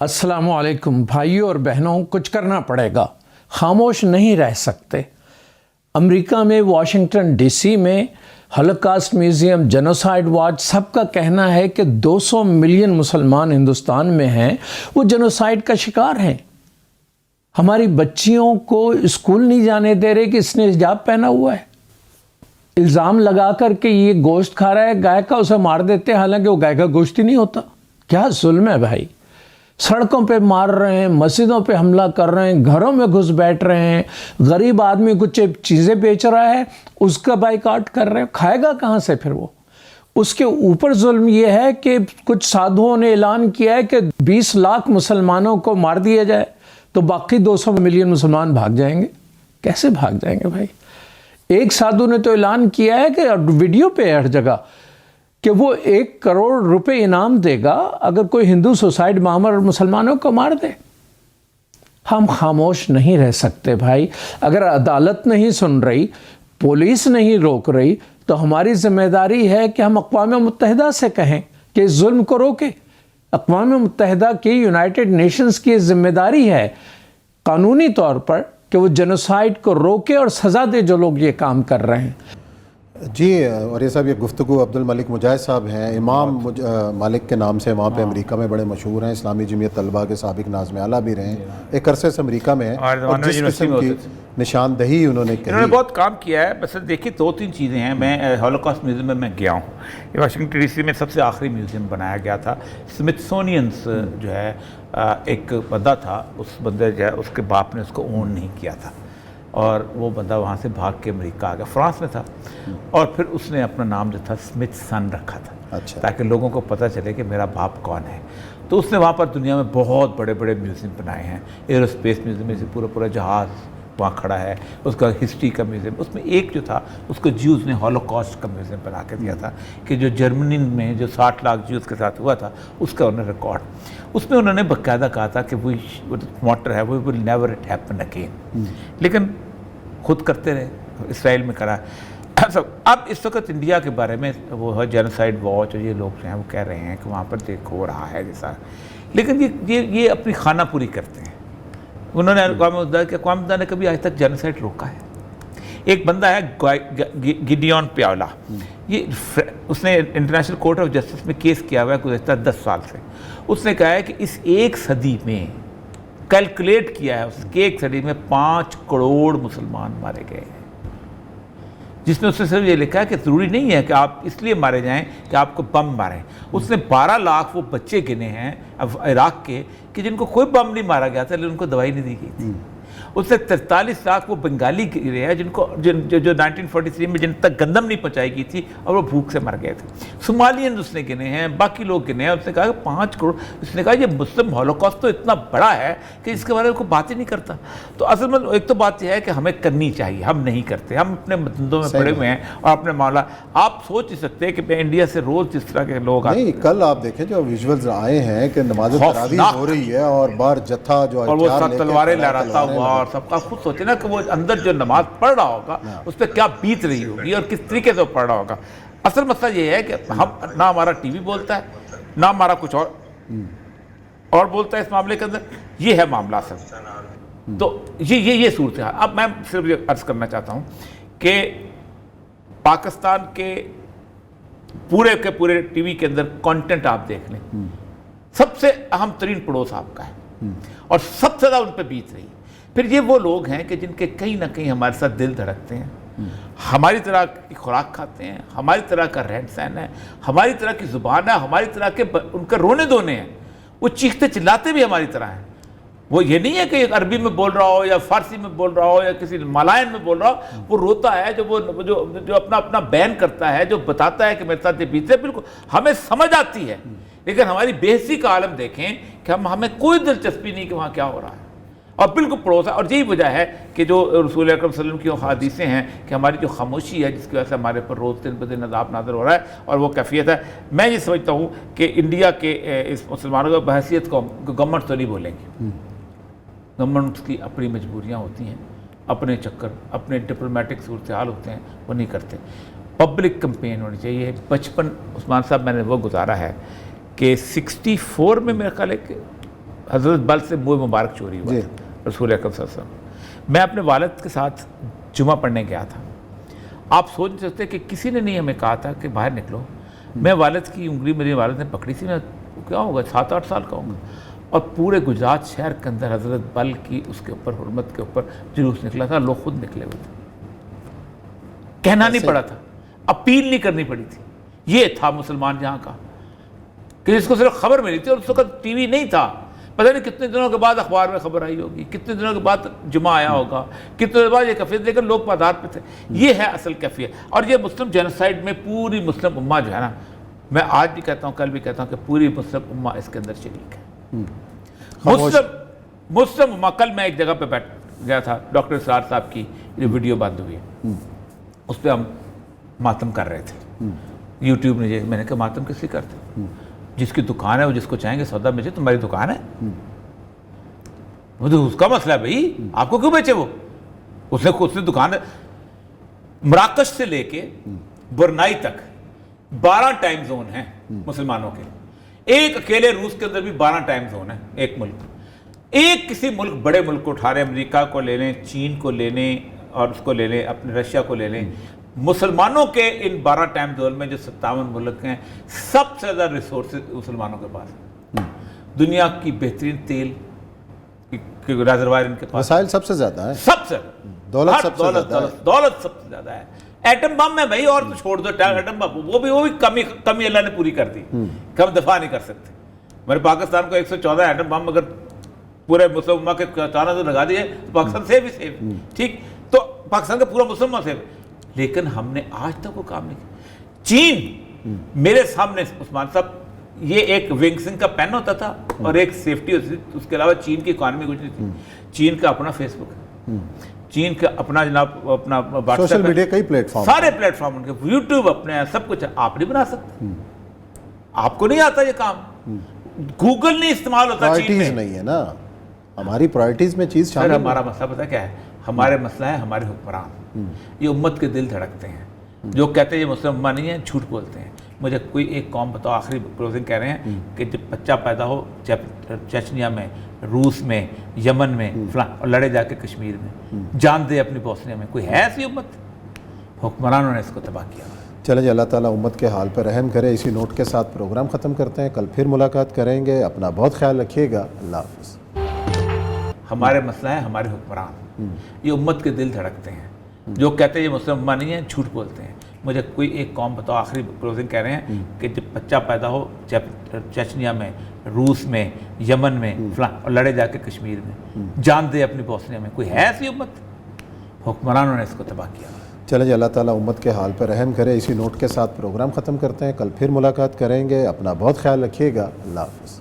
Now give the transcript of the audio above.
अस्सलाम वालेकुम भाइयों और बहनों, कुछ करना पड़ेगा, खामोश नहीं रह सकते। अमेरिका में वाशिंगटन डीसी में हॉलोकॉस्ट म्यूज़ियम, जेनोसाइड वॉच, सबका कहना है कि 200 मिलियन मुसलमान हिंदुस्तान में हैं, वो जेनोसाइड का शिकार हैं। हमारी बच्चियों को स्कूल नहीं जाने दे रहे कि इसने हिजाब पहना हुआ है। इल्ज़ाम लगा कर के ये गोश्त खा रहा है गाय का, उसे मार देते हैं, हालांकि वो गाय का गोश्त ही नहीं होता। क्या जुल्म है भाई। सड़कों पे मार रहे हैं, मस्जिदों पे हमला कर रहे हैं, घरों में घुस बैठ रहे हैं, गरीब आदमी कुछ चीज़ें बेच रहा है, उसका बाइकाट कर रहे हैं। खाएगा कहाँ से फिर वो? उसके ऊपर जुल्म ये है कि कुछ साधुओं ने ऐलान किया है कि 20 लाख मुसलमानों को मार दिया जाए तो बाकी 200 मिलियन मुसलमान भाग जाएंगे। कैसे भाग जाएंगे भाई? एक साधु ने तो ऐलान किया है कि वीडियो पे हर जगह कि वो 1 करोड़ रुपए इनाम देगा अगर कोई हिंदू सुसाइड मामर मुसलमानों को मार दे। हम खामोश नहीं रह सकते भाई। अगर अदालत नहीं सुन रही, पुलिस नहीं रोक रही, तो हमारी जिम्मेदारी है कि हम अक़वाम मुत्तहिदा से कहें कि इस जुल्म को रोके। अक़वाम मुत्तहिदा की, यूनाइटेड नेशंस की जिम्मेदारी है कानूनी तौर पर कि वो जेनोसाइड को रोके और सज़ा दे जो लोग ये काम कर रहे हैं। जी, और ये साहब, ये गुफ्तगू अब्दुल मलिक मुजाहिद साहब हैं, इमाम मालिक के नाम से वहाँ पे अमेरिका में बड़े मशहूर हैं, इस्लामी जमीयत तलबा के साबिक नाज़िम आला भी रहे हैं, एक अरसे से अमेरिका में हैं और जिस किस्म की निशानदही उन्होंने की, इन्होंने बहुत काम किया है। बस देखिए 2-3 चीज़ें हैं। मैं हॉलोकॉस्ट म्यूज़ियम में मैं गया हूँ। ये वाशिंगटन डीसी में सबसे आखिरी म्यूज़ियम बनाया गया था। स्मिथसोनियंस जो है एक बंदा था, उस बंदे जो है उसके बाप ने उसको ओन नहीं किया था और वो बंदा वहाँ से भाग के अमेरिका आ गया, फ्रांस में था, और फिर उसने अपना नाम जो था स्मिथसन रखा था। अच्छा। ताकि लोगों को पता चले कि मेरा बाप कौन है। तो उसने वहाँ पर दुनिया में बहुत बड़े बड़े म्यूज़ियम बनाए हैं। एरोस्पेस म्यूज़ियम में से पूरा जहाज़ वहाँ खड़ा है, उसका हिस्ट्री का म्यूज़ियम। उसमें एक जो था उसको ज्यूज़ ने हॉलोकॉस्ट का म्यूज़ियम बना के दिया था कि जो जर्मनी में जो 60 लाख ज्यूज़ के साथ हुआ था उसका उन्होंने रिकॉर्ड। उसमें उन्होंने बाकायदा कहा था कि वो मोटर है वो will never it happen again, लेकिन खुद करते रहे। इसराइल में करा। अब इस वक्त इंडिया के बारे में वो है जेनोसाइड वॉच और ये लोग जो हैं वो कह रहे हैं कि वहाँ पर देखो रहा है जैसा, लेकिन ये अपनी खाना पूरी करते हैं। उन्होंने अक़वाम मुत्तहिदा ने कभी आज तक जेनोसाइड रोका है? एक बंदा है गिडियन प्यावला, ये उसने इंटरनेशनल कोर्ट ऑफ जस्टिस में केस किया हुआ है गुज़श्ता 10 साल से। उसने कहा है कि इस एक सदी में कैलकुलेट किया है उसके, एक सदी में 5 करोड़ मुसलमान मारे गए हैं, जिसमें उसने सिर्फ ये लिखा है कि ज़रूरी नहीं है कि आप इसलिए मारे जाएं कि आपको बम मारें। उसने 12 लाख वो बच्चे गिने हैं अब इराक़ के कि जिनको कोई बम नहीं मारा गया था लेकिन उनको दवाई नहीं दी गई थी। उससे 43 लाख वो बंगाली गिरे हैं जिनको जो 1943 में जिन तक गंदम नहीं पहुंचाई गई थी और वो भूख से मर गए थे। सोमालियन उसने गिने हैं, बाकी लोग गिने हैं। उसने कहा कि 5 करोड़। उसने कहा ये मुस्लिम हॉलोकॉस्ट तो इतना बड़ा है कि इसके बारे में कोई बात ही नहीं करता। तो असल में एक तो बात यह है कि हमें करनी चाहिए, हम नहीं करते। हम अपने धंधों में पड़े हुए हैं और अपने मामला आप सोच ही सकते हैं कि इंडिया से रोज़ जिस तरह के लोग नहीं, कल आप देखें जो विजुअल्स आए हैं कि नमाज़ तरावीह हो रही है और बाहर जत्था जो और वो सब तलवारें लहराता हुआ, और सबका खुद सोचे ना कि वो अंदर जो नमाज पढ़ रहा होगा उस पर क्या बीत रही होगी और किस तरीके से पढ़ रहा होगा। असल मसला ये है कि हम ना हमारा टीवी बोलता है ना हमारा कुछ और बोलता है इस मामले के अंदर। ये है मामला सर। तो ये सूरत है। अब मैं सिर्फ ये अर्ज करना चाहता हूँ कि पाकिस्तान के पूरे टीवी के अंदर कंटेंट आप देख लें, सबसे अहम तरीन पड़ोस आपका है और सबसे ज़्यादा उन पर बीत रही है। फिर ये वो लोग हैं कि जिनके कहीं ना कहीं हमारे साथ दिल धड़कते हैं, हमारी तरह की खुराक खाते हैं, हमारी तरह का रहन सहन है, हमारी तरह की ज़ुबान है, हमारी तरह के उनके रोने धोने हैं, वो चीखते चिल्लाते भी हमारी तरह हैं। वो ये नहीं है कि अरबी में बोल रहा हो या फारसी में बोल रहा हो या किसी मलायन में बोल रहा हो, वो रोता है जो अपना बयान करता है, जो बताता है कि मेरे साथ ये बीते। बिल्कुल हमें समझ आती है, लेकिन हमारी बेहसी का आलम देखें कि हमें कोई दिलचस्पी नहीं कि वहाँ क्या हो रहा है और बिल्कुल पड़ोस है। और यही वजह है कि जो रसूल अकरम सल्लल्लाहु अलैहि वसल्लम की हदीसें हैं कि हमारी जो खामोशी है जिसकी वजह से हमारे पर रोज़ दिन ब दिन अज़ाब नाज़िल हो रहा है और वो कैफियत है। मैं ये समझता हूँ कि इंडिया के इस मुसलमानों की बहसीत को गवर्नमेंट तो नहीं बोलेंगे। गवर्नमेंट की अपनी मजबूरियाँ होती हैं, अपने चक्कर, अपने डिप्लोमेटिक सूरत हाल होते हैं, वो नहीं करते। पब्लिक कंपेन होनी चाहिए। बचपन उस्मान साहब मैंने वो गुजारा है कि 64 में मेरा ख्याल है कि حضرت بل سے منہ مبارک چوری ہوا جی۔ تھا رسول اکرم صلی اللہ علیہ وسلم. میں اپنے والد کے ساتھ جمعہ پڑھنے گیا تھا. آپ سوچ نہیں سکتے کہ کسی نے نہیں ہمیں کہا تھا کہ باہر نکلو. میں والد کی انگلی میرے والد نے پکڑی تھی. میں کیا ہوگا 7-8 سال کا ہوں گا, اور پورے گجرات شہر کے اندر حضرت بل کی اس کے اوپر حرمت کے اوپر جلوس نکلا تھا. لوگ خود نکلے ہوئے تھے. کہنا نہیں پڑا تھا, اپیل نہیں کرنی پڑی تھی. یہ تھا مسلمان جہاں کا, کہ جس کو صرف خبر ملی تھی, اور اس وقت ٹی وی نہیں تھا. پتہ نہیں کتنے دنوں کے بعد اخبار میں خبر آئی ہوگی, کتنے دنوں کے بعد جمعہ آیا ہوگا, کتنے دنوں کے بعد یہ کیفیت, لیکن لوگ پادار پہ تھے. یہ ہے اصل کیفیت. اور یہ مسلم جینوسائیڈ میں پوری مسلم امہ جو ہے نا, میں آج بھی کہتا ہوں, کل بھی کہتا ہوں کہ پوری مسلم امہ اس کے اندر شریک ہے. مسلم امہ. کل میں ایک جگہ پہ بیٹھ گیا تھا, ڈاکٹر اسرار صاحب کی جو ویڈیو بند ہوئی ہے, اس پہ ہم ماتم کر رہے تھے. یوٹیوب نے میں نے کہا ماتم کس لیے کرتے؟ جس کی دکان ہے وہ جس کو چاہیں گے سودا بیچے. تمہاری دکان ہے, وہ تو اس کا مسئلہ ہے بھائی, آپ کو کیوں بیچے؟ وہ اس نے دکان ہے. مراکش سے لے کے برنائی تک 12 ٹائم زون ہیں مسلمانوں کے. ایک اکیلے روس کے اندر بھی 12 ٹائم زون ہیں. ایک ملک, ایک کسی ملک بڑے ملک کو اٹھا رہے, امریکہ کو لے لیں, چین کو لے لیں, اور اس کو لے لیں, اپنے رشیا کو لے لیں. مسلمانوں کے ان 12 ٹائم زون میں جو 57 ملک ہیں, سب سے زیادہ ریسورسز مسلمانوں کے پاس. دنیا کی بہترین تیل کی ریزروائر ان کے پاس, وسائل سب سے زیادہ ہیں, سب سے دولت سب سے زیادہ ہے. دولت سب سے زیادہ ہے. ایٹم بم ہے بھائی, اور تو چھوڑ دو ایٹم بم, وہ بھی کمی اللہ نے پوری کر دی, کہ ہم دفاع نہیں کر سکتے. ہمارے پاکستان کو 114 ایٹم بم اگر پورے مسلم امہ کے چاروں سے لگا دیے تو پاکستان سیف ہی سیف. ٹھیک, تو پاکستان کا پورا مسلمان سیف. لیکن ہم نے آج تک وہ کام نہیں کیا. چین میرے سامنے, عثمان صاحب, یہ ایک ونگسنگ کا پین ہوتا تھا اور ایک سیفٹی ہوتی تھی. اس کے علاوہ چین کی اکانومی کچھ نہیں تھی. چین کا اپنا فیس بک ہے, چین کا اپنا جناب اپنا سوشل میڈیا کئی پلیٹ فارم, سارے پلیٹ فارم ان کے, یوٹیوب اپنے ہیں, سب کچھ ہے. آپ نہیں بنا سکتے, آپ کو نہیں آتا یہ کام. گوگل نہیں استعمال ہوتا چین میں. پرائرٹیز نہیں ہے نا, ہماری پرائرٹیز میں چیز شامل ہے. ہمارا مسئلہ پتہ کیا ہے؟ ہمارے مسئلہ ہے ہمارے حکمران. یہ امت کے دل دھڑکتے ہیں. جو کہتے ہیں یہ مسلم امہ نہیں ہے, جھوٹ بولتے ہیں. مجھے کوئی ایک قوم بتاؤ, آخری کلوزنگ کہہ رہے ہیں, کہ جب بچہ پیدا ہو چچنیا میں, روس میں, یمن میں, فلاں, اور لڑے جا کے کشمیر میں, جان دے اپنی بوسنیا میں. کوئی ہے ایسی امت؟ حکمرانوں نے اس کو تباہ کیا. چلیں جی, اللہ تعالیٰ امت کے حال پہ رحم کرے. اسی نوٹ کے ساتھ پروگرام ختم کرتے ہیں. کل پھر ملاقات کریں گے. اپنا بہت خیال رکھیے گا. اللہ حافظ. ہمارے مسئلہ ہے ہمارے حکمران. یہ امت کے دل دھڑکتے ہیں. جو کہتے ہیں یہ مسلم امہ نہیں ہے, جھوٹ بولتے ہیں. مجھے کوئی ایک قوم بتاؤ, آخری کلوزنگ کہہ رہے ہیں, کہ جب بچہ پیدا ہو چچنیا میں, روس میں, یمن میں, فلاں, اور لڑے جا کے کشمیر میں, جان دے اپنی بوسنیا میں. کوئی ہے ایسی امت؟ حکمرانوں نے اس کو تباہ کیا. چلیں جی, اللہ تعالیٰ امت کے حال پہ رحم کرے. اسی نوٹ کے ساتھ پروگرام ختم کرتے ہیں. کل پھر ملاقات کریں گے. اپنا بہت خیال رکھیے گا. اللہ حافظ.